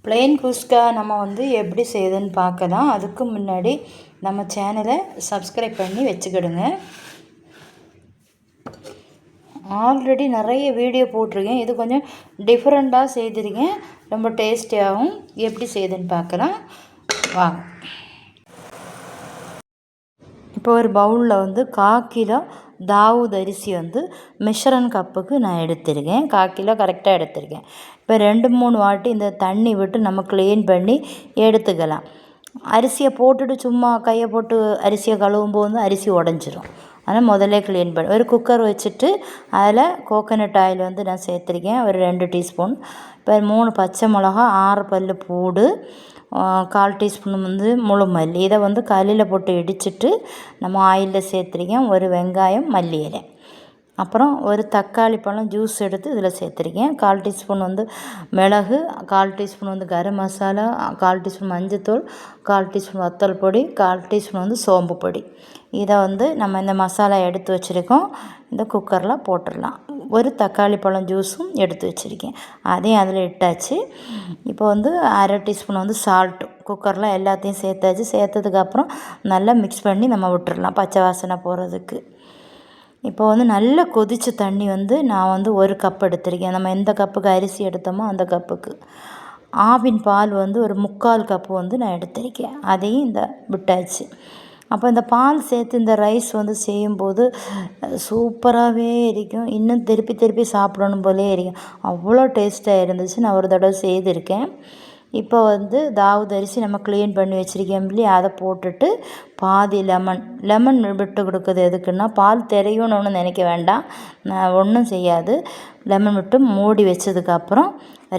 Plain குஸ்கா நம்ம எப்படி செய்யுதுன்னு பார்க்கலாம். அதுக்கு முன்னாடி நம்ம சேனலை சப்ஸ்கிரைப் பண்ணி வச்சுக்கிடுங்க. ஆல்ரெடி நிறைய வீடியோ போட்டிருக்கேன். இது கொஞ்சம் டிஃப்ரெண்ட்டாக செய்திருக்கேன். ரொம்ப டேஸ்டியாகவும் எப்படி செய்யுதுன்னு பார்க்கலாம் வாங்க. இப்போ ஒரு பவுலில் 1/4 கிலோ தாவூத் அரிசி மெஷரன் கப்புக்கு நான் எடுத்திருக்கேன். 1/4 கிலோ கரெக்டாக எடுத்திருக்கேன். இப்போ 2-3 வாட்டி இந்த தண்ணி விட்டு நம்ம க்ளீன் பண்ணி எடுத்துக்கலாம். அரிசியை போட்டுட்டு சும்மா கையை போட்டு அரிசியை கழுவும் போது அரிசி உடஞ்சிரும். ஆனால் முதல்ல க்ளீன் பண்ணி ஒரு குக்கர் வச்சுட்டு அதில் கோகோனட் ஆயில் நான் சேர்த்துருக்கேன். ஒரு 2 டீஸ்பூன். இப்போ 3 பச்சை மிளகா, 6 பல் பூடு, 1/4 டீஸ்பூன் முழு மல்லி. இதை கல்லில் போட்டு இடிச்சிட்டு நம்ம ஆயிலில் சேர்த்துருக்கேன். ஒரு வெங்காயம், மல்லி இலை, அப்புறம் ஒரு தக்காளி பழம் ஜூஸ் எடுத்து இதில் சேர்த்துருக்கேன். 1/4 டீஸ்பூன் மிளகு, 1/4 டீஸ்பூன் கரம் மசாலா, 1/4 டீஸ்பூன் மஞ்சத்தூள், 1/4 டீஸ்பூன் வத்தல் பொடி, 1/4 டீஸ்பூன் சோம்பு பொடி. இதை நம்ம இந்த மசாலா எடுத்து வச்சுருக்கோம். இந்த குக்கரில் போட்டுடலாம். ஒரு தக்காளி பழம் ஜூஸும் எடுத்து வச்சுருக்கேன். அதையும் அதில் இட்டாச்சு. இப்போ 1/2 டீஸ்பூன் சால்ட்டு குக்கரில் எல்லாத்தையும் சேர்த்தாச்சு. சேர்த்ததுக்கப்புறம் நல்லா மிக்ஸ் பண்ணி நம்ம விட்டுடலாம் பச்சை வாசனை போகிறதுக்கு. இப்போ நல்லா கொதித்த தண்ணி நான் 1 கப் எடுத்திருக்கேன். நம்ம எந்த கப்புக்கு அரிசி எடுத்தோமோ அந்த கப்புக்கு. ஆவின் பால் ஒரு 3/4 கப்பு நான் எடுத்திருக்கேன். அதையும் விட்டாச்சு. அப்போ இந்த பால் சேர்த்து இந்த ரைஸ் செய்யும்போது சூப்பராகவே இருக்கும். இன்னும் திருப்பி திருப்பி சாப்பிடணும் போலே இருக்கும். அவ்வளோ டேஸ்ட்டாக இருந்துச்சு. நான் ஒரு தடவை செய்திருக்கேன். இப்போ தாவூத் அரிசி நம்ம க்ளீன் பண்ணி வச்சுருக்கேன் இல்லையா, அதை போட்டுட்டு பாதி லெமன் விட்டு கொடுக்குறது எதுக்குன்னா பால் தெரியணும்னு நினைக்க வேண்டாம், ஒன்றும் செய்யாது. லெமன் விட்டு மூடி வச்சதுக்கப்புறம்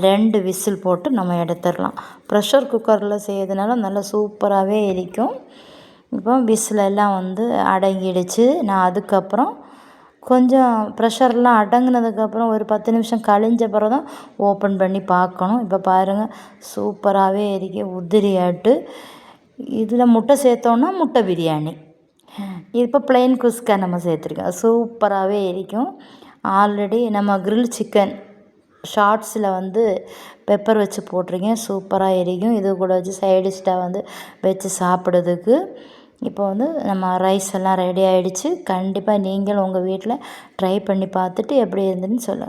2 விசில் போட்டு நம்ம எடுத்துடலாம். ப்ரெஷர் குக்கரில் செய்யறதுனால நல்லா சூப்பராகவே இருக்கும். இப்போ விசில் எல்லாம் அடங்கிடுச்சு. நான் அதுக்கப்புறம் கொஞ்சம் ப்ரெஷர்லாம் அடங்கினதுக்கப்புறம் ஒரு 10 நிமிஷம் கழிஞ்ச பிறகு தான் ஓப்பன் பண்ணி பார்க்கணும். இப்போ பாருங்கள், சூப்பராகவே உதிரியாட்டு. இதில் முட்டை சேர்த்தோன்னா முட்டை பிரியாணி. இப்போ ப்ளெயின் குஸ்கா நம்ம சேர்த்துருக்கோம். சூப்பராகவே இருக்கும். ஆல்ரெடி நம்ம கிரில் சிக்கன் ஷார்ட்ஸில் பெப்பர் வச்சு போட்டிருக்கேன். சூப்பராக இருக்கும். இது கூட வச்சு சைடிஷ்டாக வச்சு சாப்பிட்றதுக்கு. இப்போ நம்ம ரைஸ் எல்லாம் ரெடி ஆகிடுச்சு. கண்டிப்பாக நீங்களும் உங்கள் வீட்டில் ட்ரை பண்ணி பார்த்துட்டு எப்படி இருந்துன்னு சொல்லுங்கள்.